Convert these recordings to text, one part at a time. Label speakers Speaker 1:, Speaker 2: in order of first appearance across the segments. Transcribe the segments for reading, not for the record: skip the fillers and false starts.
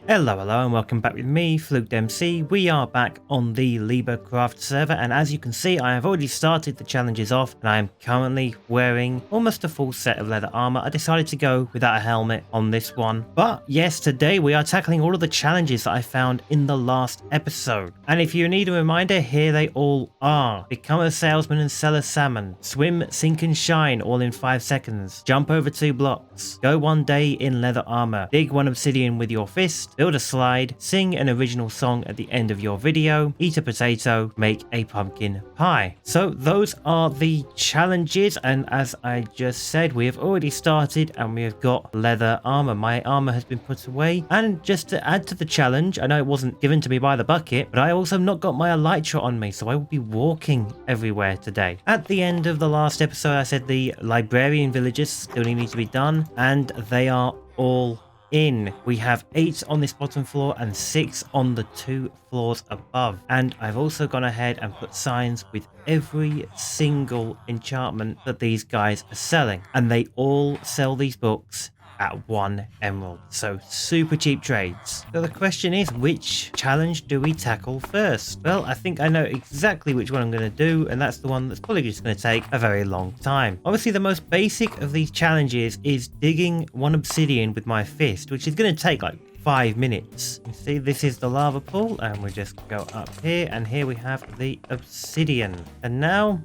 Speaker 1: Hello and welcome back with me, fLukedMC. We are back on the LiberCraft server, and as you can see I have already started the challenges off and I am currently wearing almost a full set of leather armor. I decided to go without a helmet on this one, but yes, today we are tackling all of the challenges that I found in the last episode. And if you need a reminder, here they all are. Become a salesman and sell a salmon. Swim, sink and shine all in 5 seconds. Jump over 2 blocks. Go 1 day in leather armor. Dig 1 obsidian with your fist. Build a slide, sing an original song at the end of your video, eat a potato, make a pumpkin pie. So those are the challenges, and as I just said, we have already started and we have got leather armor. My armor has been put away, and just to add to the challenge, I know it wasn't given to me by the bucket, but I also not got my elytra on me, so I will be walking everywhere today. At the end of the last episode I said the librarian villages still need to be done, and they are all in. We have 8 on this bottom floor and 6 on the 2 floors above, and I've also gone ahead and put signs with every single enchantment that these guys are selling, and they all sell these books at 1 emerald, so super cheap trades. So the question is, which challenge do we tackle first? Well, I think I know exactly which one I'm going to do, and that's the one that's probably just going to take a very long time. Obviously the most basic of these challenges is digging 1 obsidian with my fist, which is going to take like 5 minutes. You see, this is the lava pool, and we just go up here, and here we have the obsidian. And now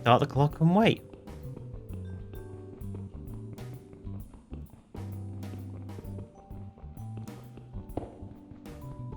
Speaker 1: start the clock and wait.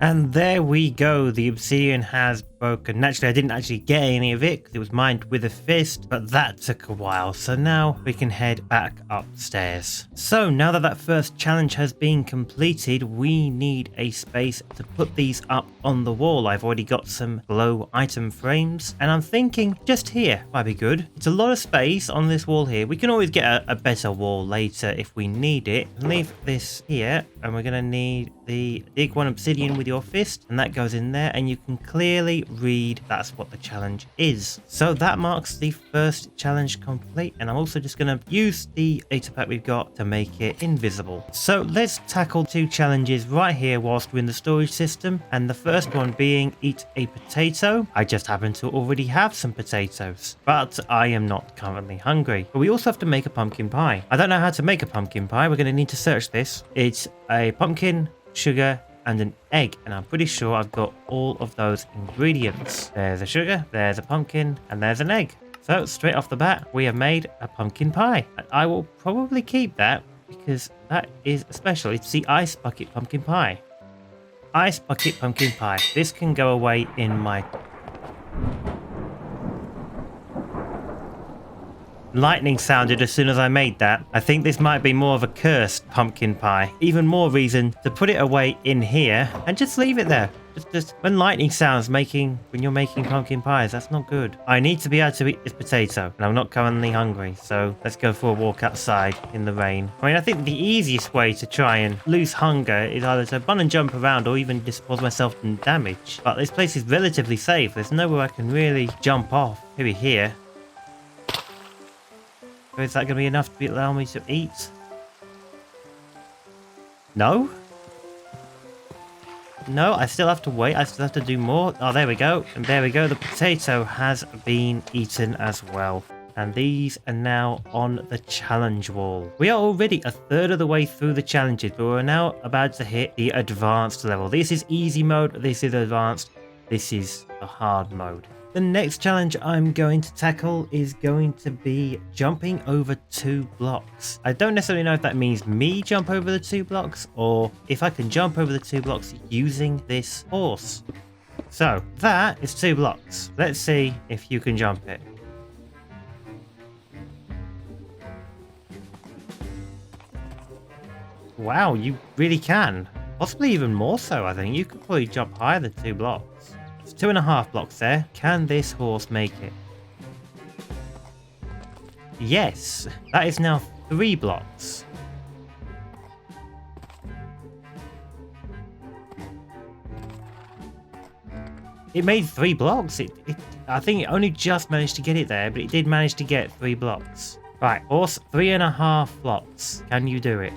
Speaker 1: And there we go, the obsidian has broken. Naturally, I didn't actually get any of it because it was mined with a fist, but that took a while. So now we can head back upstairs. So now that that first challenge has been completed, we need a space to put these up on the wall. I've already got some glow item frames, and I'm thinking just here might be good. It's a lot of space on this wall here. We can always get a better wall later if we need it. Leave this here, and we're going to need the dig 1 obsidian with your fist, and that goes in there, and you can clearly read that's what the challenge is. So that marks the first challenge complete, and I'm also just going to use the data pack we've got to make it invisible. So let's tackle 2 challenges right here whilst we're in the storage system, and the first one being eat a potato. I just happen to already have some potatoes, but I am not currently hungry. But we also have to make a pumpkin pie. I don't know how to make a pumpkin pie. We're going to need to search this. It's a pumpkin, sugar and an egg, and I'm pretty sure I've got all of those ingredients. There's a sugar, there's a pumpkin, and there's an egg. So straight off the bat we have made a pumpkin pie. I will probably keep that because that is special. It's the ice bucket pumpkin pie. Ice bucket pumpkin pie. This can go away in my lightning sounded as soon as I made that. I think this might be more of a cursed pumpkin pie. Even more reason to put it away in here and just leave it there. Just when lightning sounds when you're making pumpkin pies, that's not good. I need to be able to eat this potato, and I'm not currently hungry, so let's go for a walk outside in the rain. I mean, I think the easiest way to try and lose hunger is either to run and jump around or even just cause myself some damage. But this place is relatively safe. There's nowhere I can really jump off. Maybe here. Is that going to be enough to allow me to eat? No? No, I still have to wait. I still have to do more. Oh, there we go. And there we go. The potato has been eaten as well. And these are now on the challenge wall. We are already a third of the way through the challenges, but we're now about to hit the advanced level. This is easy mode. This is advanced. This is the hard mode. The next challenge I'm going to tackle is going to be jumping over 2 blocks. I don't necessarily know if that means me jump over the 2 blocks or if I can jump over the 2 blocks using this horse. So that is 2 blocks. Let's see if you can jump it. Wow, you really can. Possibly even more so, I think. You could probably jump higher than 2 blocks. 2.5 blocks there. Can this horse make it? Yes, that is now 3 blocks. It made 3 blocks. I think it only just managed to get it there, but it did manage to get 3 blocks. Right, horse, 3.5 blocks. Can you do it?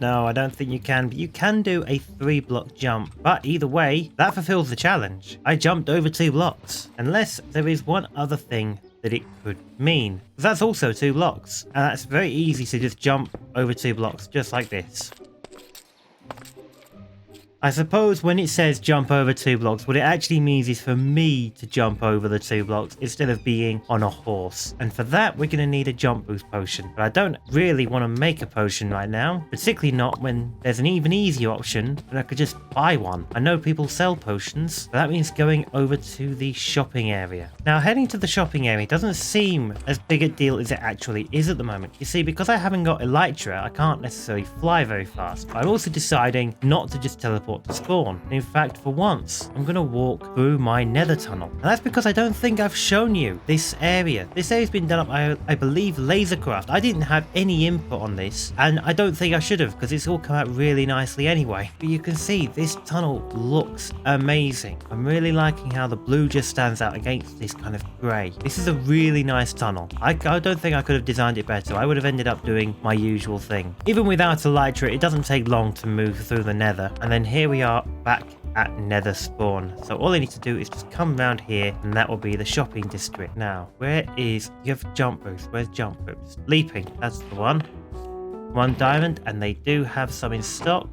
Speaker 1: No, I don't think you can, but you can do a 3-block jump. But either way, that fulfills the challenge. I jumped over 2 blocks. Unless there is one other thing that it could mean. That's also 2 blocks. And that's very easy to just jump over 2 blocks, just like this. I suppose when it says jump over 2 blocks, what it actually means is for me to jump over the 2 blocks instead of being on a horse. And for that, we're going to need a jump boost potion. But I don't really want to make a potion right now, particularly not when there's an even easier option that I could just buy one. I know people sell potions, but that means going over to the shopping area. Now, heading to the shopping area doesn't seem as big a deal as it actually is at the moment. You see, because I haven't got Elytra, I can't necessarily fly very fast. But I'm also deciding not to just teleport to spawn. In fact, for once, I'm going to walk through my nether tunnel. And that's because I don't think I've shown you this area. This area's been done up by, I believe, LiberCraft. I didn't have any input on this, and I don't think I should have, because it's all come out really nicely anyway. But you can see this tunnel looks amazing. I'm really liking how the blue just stands out against this kind of grey. This is a really nice tunnel. I don't think I could have designed it better. I would have ended up doing my usual thing. Even without Elytra, it doesn't take long to move through the nether. And then here we are back at nether spawn. So all I need to do is just come around here, and that will be the shopping district. Now, where is... You have jump boost. Where's jump boost? Leaping. That's the one. 1 diamond, and they do have some in stock.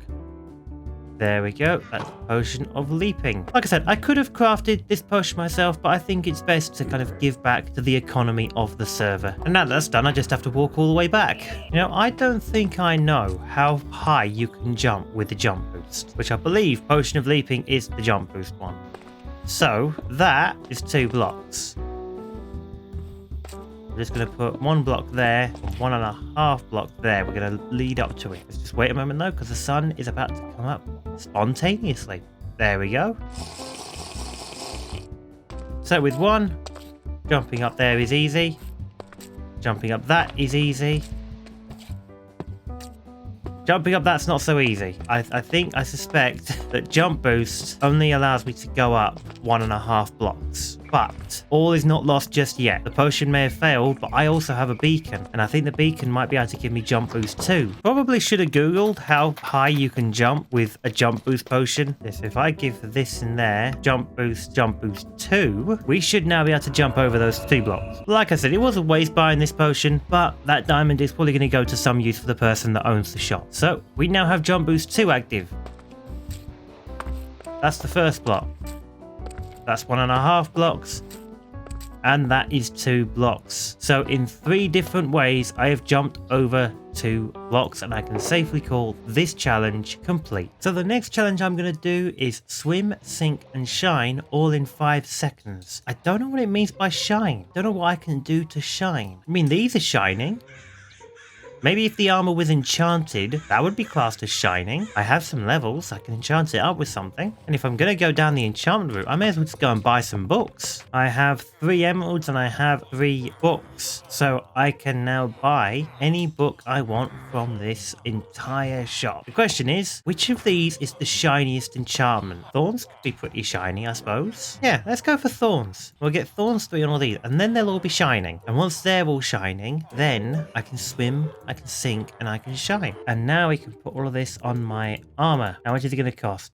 Speaker 1: There we go. That's a potion of leaping. Like I said, I could have crafted this potion myself, but I think it's best to kind of give back to the economy of the server. And now that's done, I just have to walk all the way back. You know, I don't think I know how high you can jump with the jump boost, which I believe potion of leaping is the jump boost one. So that is 2 blocks. I'm just going to put 1 block there, 1.5 block there. We're going to lead up to it. Let's just wait a moment though, because the sun is about to come up spontaneously. There we go. So with 1, jumping up there is easy. Jumping up that is easy. Jumping up that's not so easy. I suspect that jump boost only allows me to go up 1.5 blocks. But all is not lost just yet. The potion may have failed, but I also have a beacon, and I think the beacon might be able to give me jump boost too. Probably should have googled how high you can jump with a jump boost potion. So if I give this in there, jump boost 2, we should now be able to jump over those 2 blocks. Like I said, it was a waste buying this potion, but that diamond is probably going to go to some use for the person that owns the shop. So we now have jump boost 2 active. That's the first block. That's 1.5 blocks, and that is 2 blocks. So in 3 different ways, I have jumped over 2 blocks, and I can safely call this challenge complete. So the next challenge I'm going to do is swim, sink, and shine all in 5 seconds. I don't know what it means by shine. Don't know what I can do to shine. I mean, these are shining. Maybe if the armor was enchanted, that would be classed as shining. I have some levels, I can enchant it up with something. And if I'm going to go down the enchantment route, I may as well just go and buy some books. I have 3 emeralds and I have 3 books. So I can now buy any book I want from this entire shop. The question is, which of these is the shiniest enchantment? Thorns could be pretty shiny, I suppose. Yeah, let's go for thorns. We'll get thorns 3 on all these, and then they'll all be shining. And once they're all shining, then I can swim, I can sink, and I can shine. And now we can put all of this on my armor. How much is it going to cost?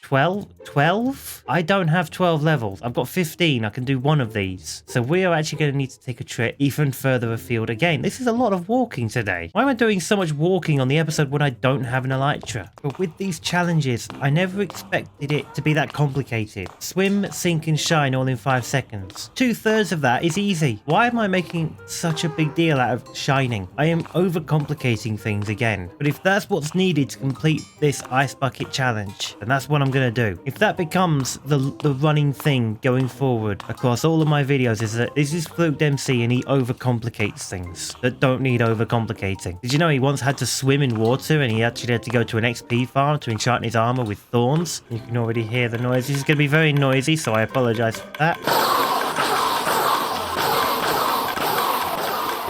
Speaker 1: 12? I don't have 12 levels. I've got 15. I can do 1 of these. So we are actually going to need to take a trip even further afield again. This is a lot of walking today. Why am I doing so much walking on the episode when I don't have an elytra? But with these challenges, I never expected it to be that complicated. Swim, sink, and shine all in 5 seconds. 2/3 of that is easy. Why am I making such a big deal out of shining? I am overcomplicating things again. But if that's what's needed to complete this ice bucket challenge, then that's what I'm going to do. If that becomes the running thing going forward across all of my videos, is that this is fLukedMC and he overcomplicates things that don't need overcomplicating. Did you know he once had to swim in water and he actually had to go to an XP farm to enchant his armor with thorns? You can already hear the noise. This is going to be very noisy, so I apologize for that.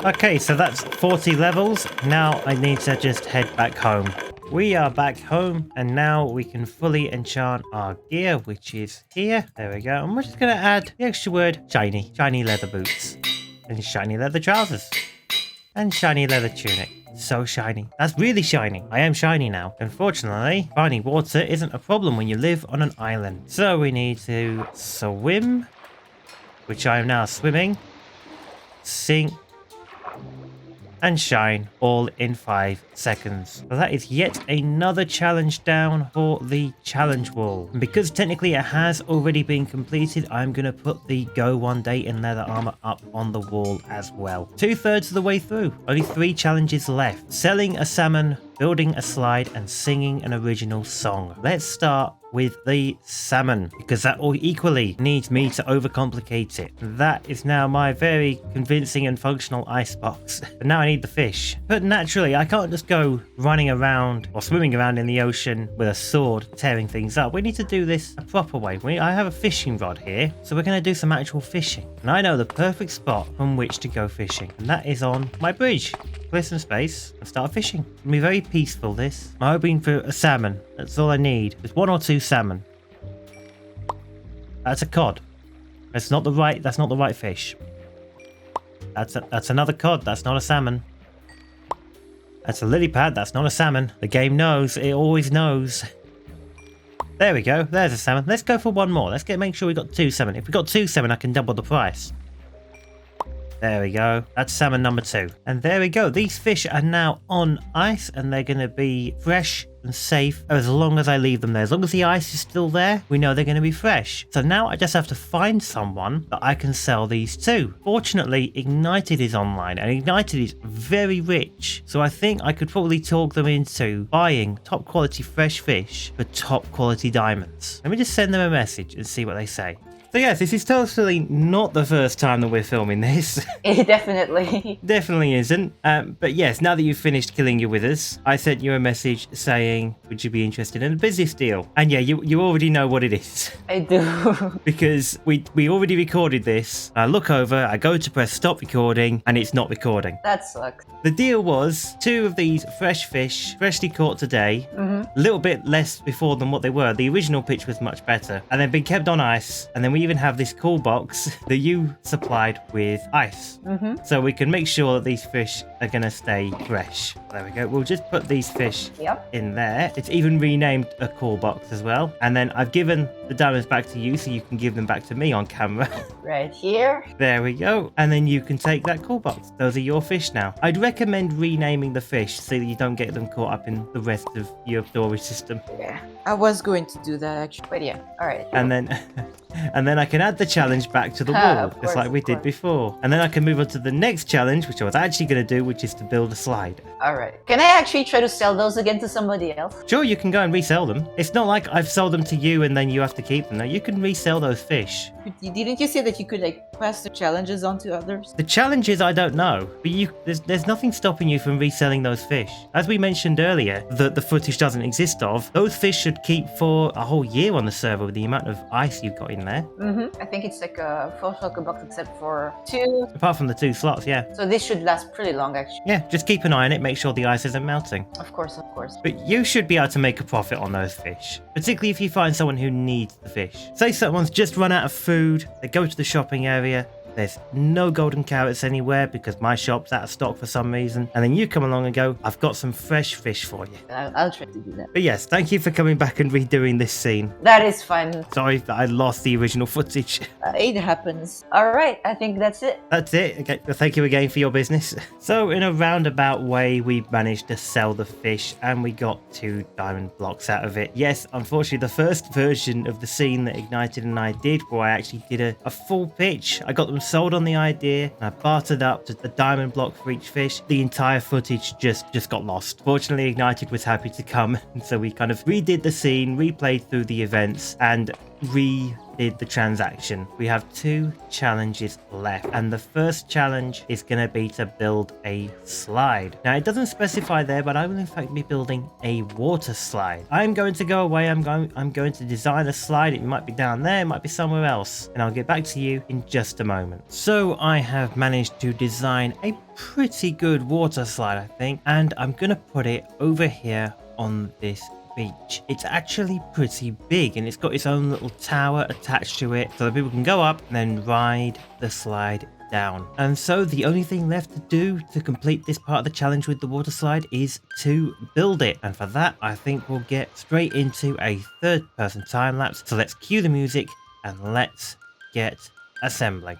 Speaker 1: Okay, so that's 40 levels. Now I need to just head back home. We are back home, and now we can fully enchant our gear, which is here. There we go. And we're just going to add the extra word shiny. Shiny leather boots. And shiny leather trousers. And shiny leather tunic. So shiny. That's really shiny. I am shiny now. Unfortunately, finding water isn't a problem when you live on an island. So we need to swim, which I am now swimming, sink, and shine all in 5 seconds. So that is yet another challenge down for the challenge wall. And because technically it has already been completed, I'm going to put the go one day in leather armor up on the wall as well. 2/3 of the way through. Only 3 challenges left. Selling a salmon, building a slide, and singing an original song. Let's start with the salmon, because that all equally needs me to overcomplicate it. That is now my very convincing and functional icebox. But now I need the fish. But naturally, I can't just go running around or swimming around in the ocean with a sword tearing things up. We need to do this a proper way. I have a fishing rod here, so we're going to do some actual fishing. And I know the perfect spot from which to go fishing, and that is on my bridge. Clear some space and start fishing. It'll be very peaceful, this. I'm hoping for a salmon. That's all I need. There's 1 or 2 salmon. That's a cod. That's not the right fish. That's another cod. That's not a salmon. That's a lily pad. That's not a salmon. The game knows. It always knows. There we go. There's a salmon. Let's go for 1 more. Let's make sure we got 2 salmon. If we got 2 salmon, I can double the price. There we go. That's salmon number 2. And there we go. These fish are now on ice and they're going to be fresh and safe as long as I leave them there. As long as the ice is still there, we know they're going to be fresh. So now I just have to find someone that I can sell these to. Fortunately, Ignited is online and Ignited is very rich. So I think I could probably talk them into buying top quality fresh fish for top quality diamonds. Let me just send them a message and see what they say. So yes, this is totally not the first time that we're filming this.
Speaker 2: It definitely.
Speaker 1: Definitely isn't. But yes, now that you've finished killing your withers, I sent you a message saying, would you be interested in a business deal? And yeah, you already know what it is.
Speaker 2: I do.
Speaker 1: Because we already recorded this. I look over, I go to press stop recording, and it's not recording.
Speaker 2: That sucks.
Speaker 1: The deal was 2 of these fresh fish, freshly caught today, a little bit less before than what they were. The original pitch was much better. And they've been kept on ice, and then we even have this cool box that you supplied with ice. So we can make sure that these fish are going to stay fresh. There we go. We'll just put these fish in there. It's even renamed a cool box as well. And then I've given the diamonds back to you so you can give them back to me on camera.
Speaker 2: Right here.
Speaker 1: There we go. And then you can take that cool box. Those are your fish now. I'd recommend renaming the fish so that you don't get them caught up in the rest of your storage system.
Speaker 2: Yeah.
Speaker 3: I was going to do that actually.
Speaker 2: But yeah. All right.
Speaker 1: And then I can add the challenge back to the wall, just like we did before. And then I can move on to the next challenge, which I was actually going to do, which is to build a slide.
Speaker 2: All right. Can I actually try to sell those again to somebody else?
Speaker 1: Sure, you can go and resell them. It's not like I've sold them to you and then you have to keep them. No, you can resell those fish.
Speaker 3: Didn't you say that you could like pass the challenges on to others?
Speaker 1: The challenges I don't know, but there's nothing stopping you from reselling those fish. As we mentioned earlier, that the footage doesn't exist of, those fish should keep for a whole year on the server with the amount of ice you've got in there.
Speaker 2: I think it's like a full shulker box except for 2.
Speaker 1: Apart from the 2 slots, yeah.
Speaker 2: So this should last pretty long actually.
Speaker 1: Yeah, just keep an eye on it, make sure the ice isn't melting.
Speaker 2: Of course, of course.
Speaker 1: But you should be able to make a profit on those fish, particularly if you find someone who needs the fish. Say someone's just run out of food, they go to the shopping area, there's no golden carrots anywhere because my shop's out of stock for some reason, and then you come along and go, I've got some fresh fish for you.
Speaker 2: I'll try to do that.
Speaker 1: But yes, thank you for coming back and redoing this scene.
Speaker 2: That is fine.
Speaker 1: Sorry that I lost the original footage.
Speaker 3: It happens.
Speaker 2: All right, I think that's it.
Speaker 1: That's it. Okay, well, thank you again for your business. So in a roundabout way, we managed to sell the fish and we got 2 diamond blocks out of it. Yes, unfortunately, the first version of the scene that Ignited and I did, where I actually did a full pitch, I got them sold on the idea and I bartered up to the diamond block for each fish. The entire footage just got lost. Fortunately, Ignited was happy to come, and so we kind of redid the scene, replayed through the events, and redid the transaction. We have 2 challenges left, and the first challenge is going to be to build a slide. Now, it doesn't specify there, but I will in fact be building a water slide. I'm going to go away. I'm going to design a slide. It might be down there, it might be somewhere else, and I'll get back to you in just a moment. So I have managed to design a pretty good water slide, I think, and I'm going to put it over here on this beach. It's actually pretty big and it's got its own little tower attached to it so that people can go up and then ride the slide down. And so the only thing left to do to complete this part of the challenge with the water slide is to build it. And for that, I think we'll get straight into a third-person time lapse. So let's cue the music and let's get assembling.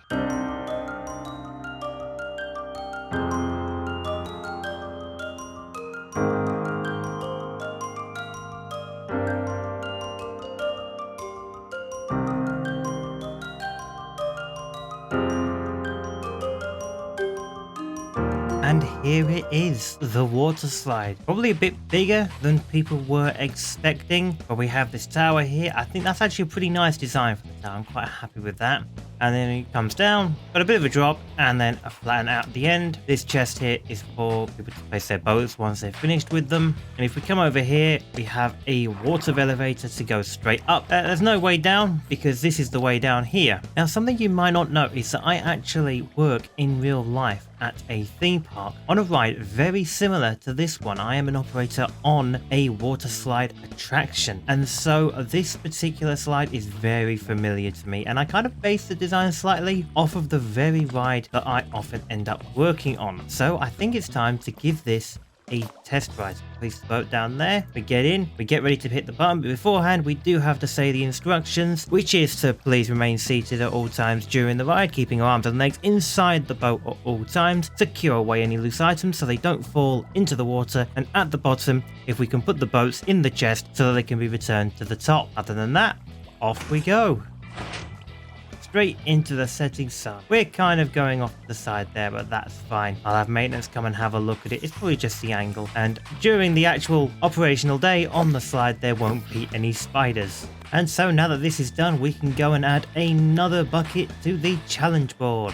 Speaker 1: And here it is, the water slide. Probably a bit bigger than people were expecting, but we have this tower here. I think that's actually a pretty nice design for the tower. I'm quite happy with that. And then it comes down, got a bit of a drop, and then a flatten out at the end. This chest here is for people to place their boats once they're finished with them. And if we come over here, we have a water elevator to go straight up. There's no way down because this is the way down here. Now, something you might not know is that I actually work in real life at a theme park on a ride very similar to this one. I am an operator on a water slide attraction, and so this particular slide is very familiar to me, and I kind of base the design slightly off of the very ride that I often end up working on. So I think it's time to give this a test ride. Place the boat down there, we get in, we get ready to hit the button, but beforehand we do have to say the instructions, which is to please remain seated at all times during the ride, keeping your arms and legs inside the boat at all times, secure away any loose items so they don't fall into the water, and at the bottom, if we can put the boats in the chest so that they can be returned to the top. Other than that, off we go. Straight into the setting sun. We're kind of going off to the side there, but that's fine. I'll have maintenance come and have a look at it. It's probably just the angle. And during the actual operational day on the slide, there won't be any spiders. And so now that this is done, we can go and add another bucket to the challenge board.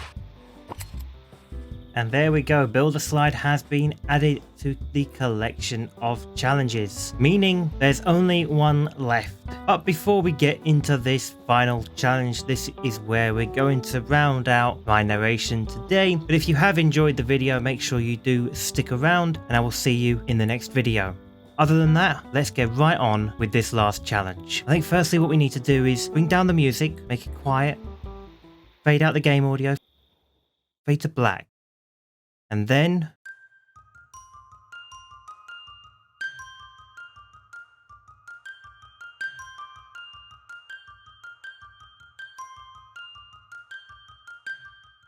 Speaker 1: And there we go, build a slide has been added to the collection of challenges, meaning there's only one left. But before we get into this final challenge, this is where we're going to round out my narration today. But if you have enjoyed the video, make sure you do stick around, and I will see you in the next video. Other than that, let's get right on with this last challenge. I think firstly what we need to do is bring down the music, make it quiet, fade out the game audio, fade to black. And then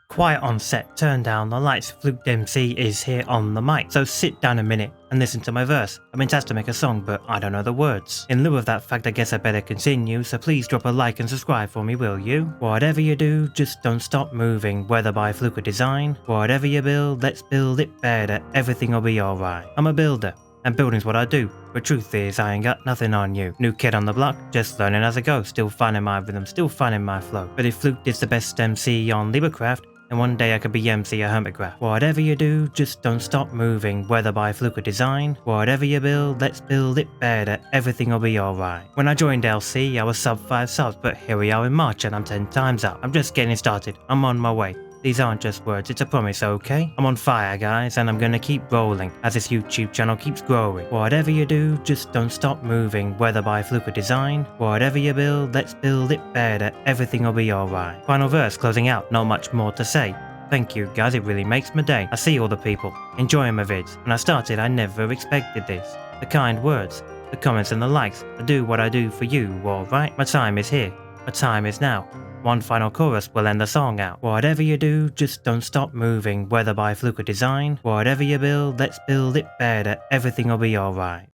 Speaker 1: quiet on set, turn down the lights, fLukedMC is here on the mic, so sit down a minute and listen to my verse. I'm in tasked to make a song, but I don't know the words. In lieu of that fact, I guess I better continue, so please drop a like and subscribe for me, will you? Whatever you do, just don't stop moving, whether by fluke or design. Whatever you build, let's build it better, everything will be alright. I'm a builder, and building's what I do, but truth is I ain't got nothing on you. New kid on the block, just learning as I go, still finding my rhythm, still finding my flow. But if Fluked is the best MC on LiberCraft, and one day I could be MC a Hyperfun. Whatever you do, just don't stop moving, whether by fluke or design. Whatever you build, let's build it better, everything will be alright. When I joined LC, I was sub 5 subs, but here we are in March and I'm 10 times up. I'm just getting started, I'm on my way. These aren't just words, it's a promise, okay? I'm on fire, guys, and I'm gonna keep rolling as this YouTube channel keeps growing. Whatever you do, just don't stop moving, whether by fluke or design. Whatever you build, let's build it better, everything will be alright. Final verse, closing out, not much more to say. Thank you, guys, it really makes my day. I see all the people enjoying my vids. When I started, I never expected this. The kind words, the comments and the likes. I do what I do for you, alright? My time is here. My time is now. One final chorus will end the song out. Whatever you do, just don't stop moving, whether by fluke or design. Whatever you build, let's build it better, everything will be alright.